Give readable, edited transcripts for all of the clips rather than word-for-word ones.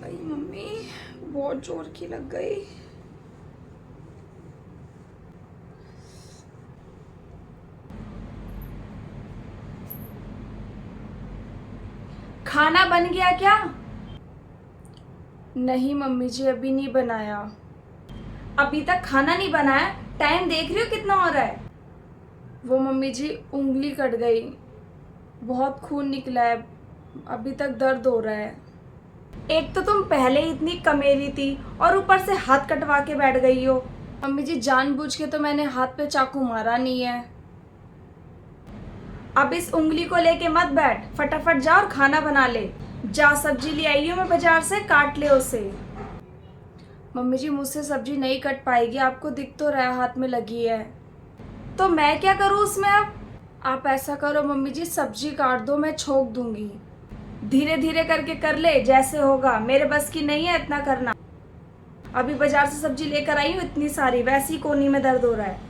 आई mummy, बहुत जोर की लग गई। खाना बन गया क्या? नहीं मम्मी जी, अभी नहीं बनाया। अभी तक खाना नहीं बनाया? टाइम देख रही हो कितना हो रहा है? वो मम्मी जी उंगली कट गई, बहुत खून निकला है, अभी तक दर्द हो रहा है। एक तो तुम पहले ही इतनी कमेली थी और ऊपर से हाथ कटवा के बैठ गई हो। मम्मी जी जानबूझ के तो मैंने हाथ पे चाकू मारा नहीं है। अब इस उंगली को लेके मत बैठ, फटाफट जा और खाना बना ले। जा, सब्जी ले आई हूँ मैं बाजार से, काट ले उसे। मम्मी जी मुझसे सब्जी नहीं कट पाएगी, आपको दिख तो रहा है हाथ में लगी है। तो मैं क्या करूँ उसमें अब? आप ऐसा करो मम्मी जी, सब्जी काट दो, मैं छोक दूंगी। धीरे धीरे करके कर ले, जैसे होगा। मेरे बस की नहीं है इतना करना। अभी बाजार से सब्जी लेकर आई हूँ इतनी सारी, वैसे ही कोहनी में दर्द हो रहा है।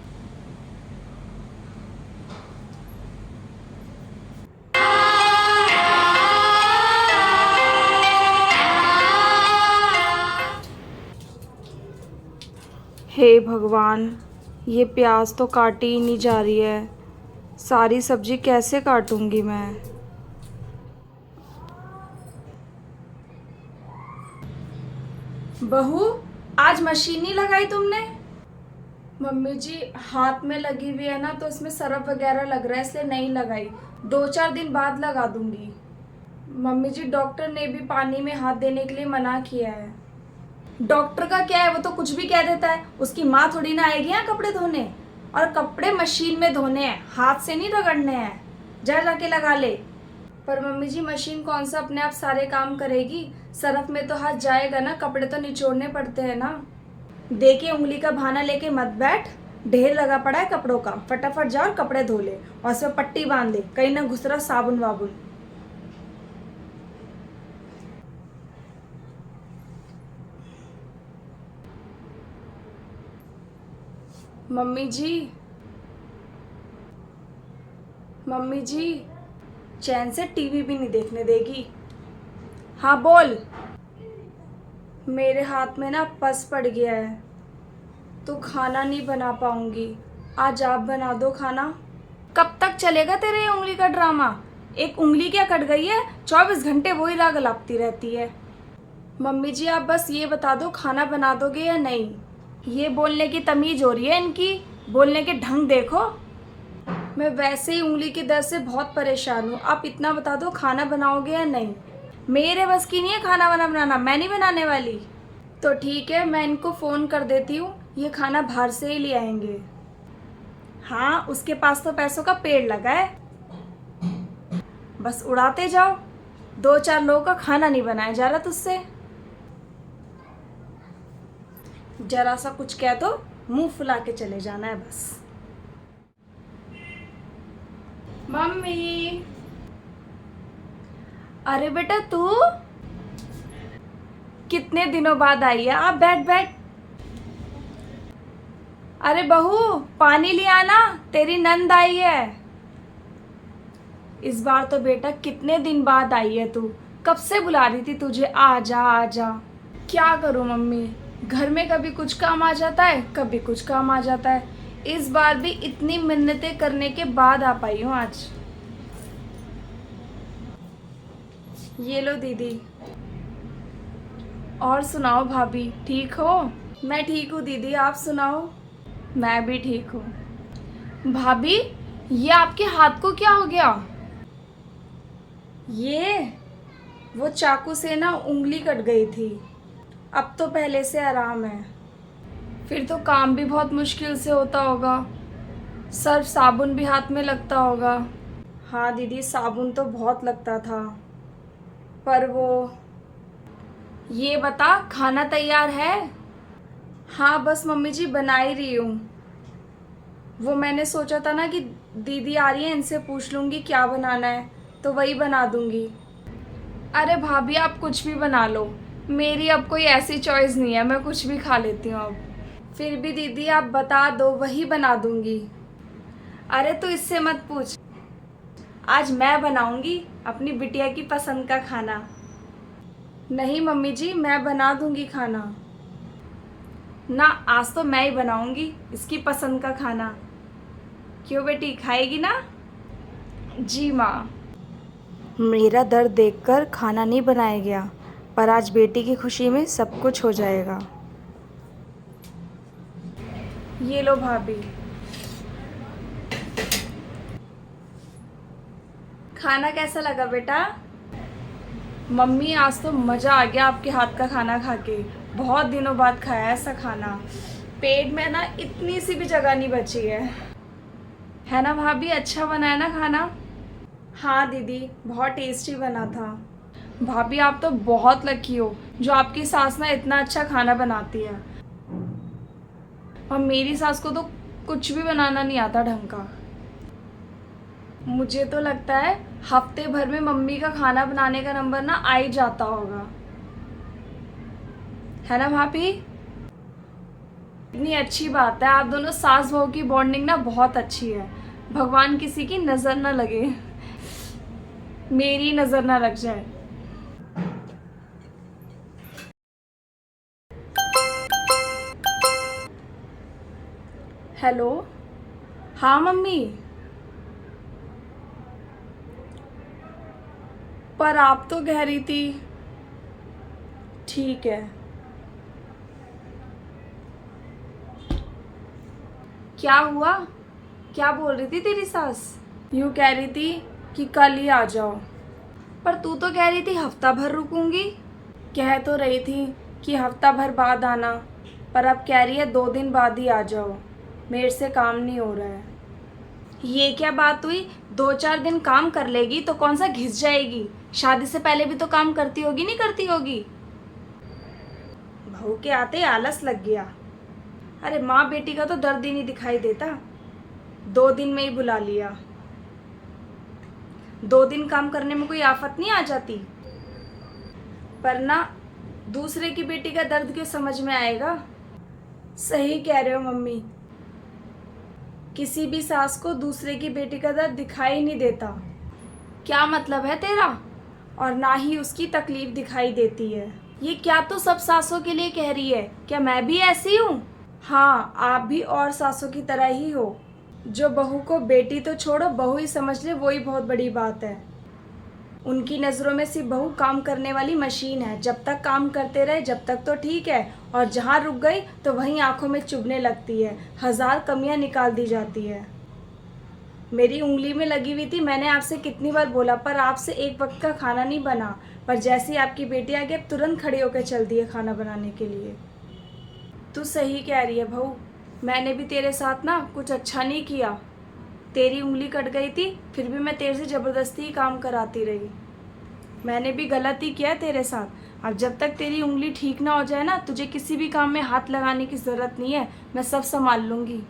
हे भगवान, ये प्याज तो काटी ही नहीं जा रही है, सारी सब्जी कैसे काटूंगी मैं। बहू, आज मशीन नहीं लगाई तुमने? मम्मी जी हाथ में लगी हुई है ना, तो इसमें सरफ वगैरह लग रहा है, इसलिए नहीं लगाई। 2-4 दिन बाद लगा दूंगी। मम्मी जी डॉक्टर ने भी पानी में हाथ देने के लिए मना किया है। डॉक्टर का क्या है, वो तो कुछ भी कह देता है। उसकी माँ थोड़ी ना आएगी यहाँ कपड़े धोने। और कपड़े मशीन में धोने हैं, हाथ से नहीं रगड़ने हैं। जा जाके लगा ले। पर मम्मी जी मशीन कौन सा अपने आप सारे काम करेगी, सरफ में तो हाथ जाएगा ना, कपड़े तो निचोड़ने पड़ते हैं ना। देखे उंगली का बहाना लेके मत बैठ। ढेर लगा पड़ा है कपड़ों का, फटाफट जा और कपड़े धो ले और उसमें पट्टी बांध ले, कहीं ना घुस रहा साबुन वाबुन। मम्मी जी, मम्मी जी चैन से टीवी भी नहीं देखने देगी। हाँ बोल। मेरे हाथ में ना पस पड़ गया है, तो खाना नहीं बना पाऊंगी। आज आप बना दो खाना। कब तक चलेगा तेरे ये उंगली का ड्रामा? एक उंगली क्या कट गई है, 24 घंटे वही राग लापती रहती है। मम्मी जी आप बस ये बता दो खाना बना दोगे या नहीं। ये बोलने की तमीज हो रही है इनकी, बोलने के ढंग देखो। मैं वैसे ही उंगली के दर्द से बहुत परेशान हूँ, आप इतना बता दो खाना बनाओगे या नहीं। मेरे बस की नहीं है खाना वाना बनाना, मैं नहीं बनाने वाली। तो ठीक है, मैं इनको फ़ोन कर देती हूँ, ये खाना बाहर से ही ले आएंगे। हाँ, उसके पास तो पैसों का पेड़ लगा है, बस उड़ाते जाओ। 2-4 लोगों का खाना नहीं बनाया जा रहा तुझसे। जरा सा कुछ कह दो, मुंह फुला के चले जाना है बस। मम्मी। अरे बेटा तू कितने दिनों बाद आई है? आप बैठ बैठ। अरे बहू, पानी ले आना, तेरी नंद आई है। इस बार तो बेटा कितने दिन बाद आई है तू, कब से बुला रही थी तुझे, आ जा आ जा। क्या करूँ मम्मी, घर में कभी कुछ काम आ जाता है, कभी कुछ काम आ जाता है। इस बार भी इतनी मिन्नतें करने के बाद आ पाई हूँ आज। ये लो दीदी। और सुनाओ भाभी, ठीक हो? मैं ठीक हूँ दीदी, आप सुनाओ। मैं भी ठीक हूँ। भाभी, ये आपके हाथ को क्या हो गया? ये वो चाकू से ना उंगली कट गई थी, अब तो पहले से आराम है। फिर तो काम भी बहुत मुश्किल से होता होगा, सर्फ साबुन भी हाथ में लगता होगा। हाँ दीदी, साबुन तो बहुत लगता था। पर वो, ये बता खाना तैयार है? हाँ बस मम्मी जी बना ही रही हूँ। वो मैंने सोचा था ना कि दीदी आ रही है, इनसे पूछ लूँगी क्या बनाना है, तो वही बना दूँगी। अरे भाभी आप कुछ भी बना लो, मेरी अब कोई ऐसी चॉइस नहीं है, मैं कुछ भी खा लेती हूँ अब। फिर भी दीदी आप बता दो, वही बना दूँगी। अरे तू इससे मत पूछ, आज मैं बनाऊँगी अपनी बिटिया की पसंद का खाना। नहीं मम्मी जी, मैं बना दूंगी खाना। ना, आज तो मैं ही बनाऊंगी इसकी पसंद का खाना। क्यों बेटी, खाएगी ना? जी माँ। मेरा दर्द देखकर खाना नहीं बनाया गया, पर आज बेटी की खुशी में सब कुछ हो जाएगा। ये लो भाभी। खाना कैसा लगा बेटा? मम्मी आज तो मज़ा आ गया आपके हाथ का खाना खा के। बहुत दिनों बाद खाया ऐसा खाना। पेट में ना इतनी सी भी जगह नहीं बची है ना भाभी? अच्छा बना है ना खाना? हाँ दीदी, बहुत टेस्टी बना था। भाभी आप तो बहुत लकी हो जो आपकी सास ना इतना अच्छा खाना बनाती है। और मेरी सास को तो कुछ भी बनाना नहीं आता ढंग का। मुझे तो लगता है हफ्ते भर में मम्मी का खाना बनाने का नंबर ना आ ही जाता होगा, है ना भाभी? इतनी अच्छी बात है, आप दोनों सास बहू की बॉन्डिंग ना बहुत अच्छी है। भगवान किसी की नज़र ना लगे, मेरी नज़र ना लग जाए। हेलो। हाँ मम्मी, पर आप तो कह रही थी। ठीक है। क्या हुआ? क्या बोल रही थी तेरी सास? यूँ कह रही थी कि कल ही आ जाओ। पर तू तो कह रही थी हफ्ता भर रुकूंगी। कह तो रही थी कि हफ्ता भर बाद आना, पर अब कह रही है 2 दिन बाद ही आ जाओ, मेरे से काम नहीं हो रहा है। ये क्या बात हुई? 2-4 दिन काम कर लेगी तो कौन सा घिस जाएगी? शादी से पहले भी तो काम करती होगी, नहीं करती होगी? बहू के आते ही आलस लग गया। अरे माँ बेटी का तो दर्द ही नहीं दिखाई देता। 2 दिन में ही बुला लिया। 2 दिन काम करने में कोई आफत नहीं आ जाती। पर ना, दूसरे की बेटी का दर्द क्यों समझ में आएगा? सही कह रहे हो मम्मी, किसी भी सास को दूसरे की बेटी का दर्द दिखाई नहीं देता। क्या मतलब है तेरा? और ना ही उसकी तकलीफ दिखाई देती है। ये क्या तू सब सासों के लिए कह रही है? क्या मैं भी ऐसी हूँ? हाँ, आप भी और सासों की तरह ही हो, जो बहू को बेटी तो छोड़ो बहू ही समझ ले, वही बहुत बड़ी बात है। उनकी नज़रों में सिर्फ बहू काम करने वाली मशीन है। जब तक काम करते रहे जब तक तो ठीक है, और जहाँ रुक गई तो वहीं आंखों में चुभने लगती है, 1000 कमियां निकाल दी जाती है। मेरी उंगली में लगी हुई थी, मैंने आपसे कितनी बार बोला, पर आपसे एक वक्त का खाना नहीं बना। पर जैसे ही आपकी बेटी आ गई, अब तुरंत खड़ी होकर चल दी है खाना बनाने के लिए। तू सही कह रही है बहू, मैंने भी तेरे साथ ना कुछ अच्छा नहीं किया। तेरी उंगली कट गई थी, फिर भी मैं तेरे से ज़बरदस्ती ही काम कराती रही। मैंने भी गलत ही किया तेरे साथ। अब जब तक तेरी उंगली ठीक ना हो जाए ना, तुझे किसी भी काम में हाथ लगाने की ज़रूरत नहीं है, मैं सब संभाल लूँगी।